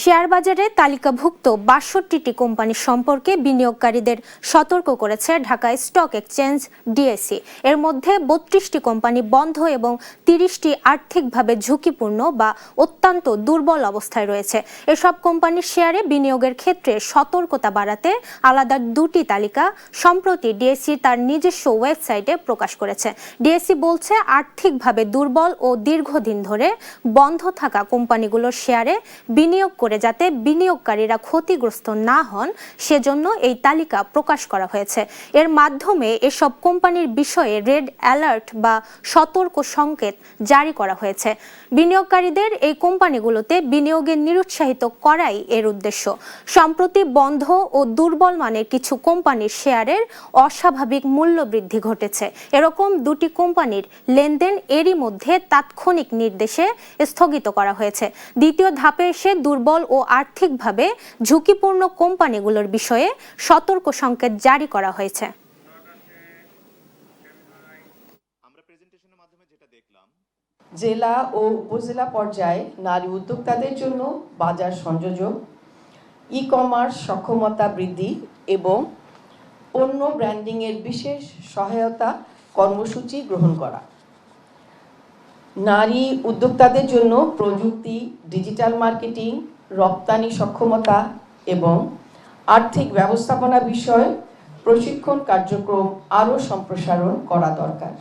Share বাজারে তালিকাভুক্ত ৬২টি company সম্পর্কে বিনিয়োগকারীদের সতর্ক করেছে ঢাকা স্টক এক্সচেঞ্জ ডিএসই। এর মধ্যে ৩২টি কোম্পানি বন্ধ এবং ৩০টি আর্থিকভাবে ঝুঁকিপূর্ণ বা অত্যন্ত দুর্বল অবস্থায় রয়েছে। এসব কোম্পানির শেয়ারে বিনিয়োগের ক্ষেত্রে সতর্কতা বাড়াতে আলাদা দুটি তালিকা সম্প্রতি ডিএসই তার নিজস্ব ওয়েবসাইটে প্রকাশ করেছে। ডিএসই বলছে, আর্থিকভাবে দুর্বল ও দীর্ঘদিন ধরে বন্ধ থাকা কোম্পানিগুলোর শেয়ারে বিনিয়োগ করে যাতে বিনিয়োগকারীরা ক্ষতিগ্রস্ত না হন সেজন্য এই তালিকা প্রকাশ করা হয়েছে। এর মাধ্যমে এসব কোম্পানির বিষয়ে রেড অ্যালার্ট বা সতর্ক সংকেত জারি করা হয়েছে। বিনিয়োগকারীদের এই কোম্পানিগুলোতে বিনিয়োগে নিরুৎসাহিত করাই এর উদ্দেশ্য। সম্প্রতি বন্ধ ও দুর্বল মানের কিছু কোম্পানির শেয়ারের অস্বাভাবিক মূল্য বৃদ্ধি ঘটেছে। এরকম দুটি কোম্পানির লেনদেন এরই মধ্যে তাৎক্ষণিক নির্দেশে স্থগিত করা হয়েছে। দ্বিতীয় ধাপে এসে দুর্বল ও আর্থিকভাবে ঝুঁকিপূর্ণ কোম্পানিগুলোর বিষয়ে সতর্ক সংকেত জারি করা হয়েছে। জেলা ও উপজেলা পর্যায়ে নারী উদ্যোক্তাদের জন্য বাজার সংযোজক, ই-কমার্স সক্ষমতা বৃদ্ধি এবং পণ্য ব্র্যান্ডিংয়ের বিশেষ সহায়তা কর্মসূচি গ্রহণ করা, নারী উদ্যোক্তাদের জন্য প্রযুক্তি, ডিজিটাল মার্কেটিং, রপ্তানি সক্ষমতা এবং আর্থিক ব্যবস্থাপনা বিষয়ে প্রশিক্ষণ কার্যক্রম আরও সম্প্রসারণ করা দরকার।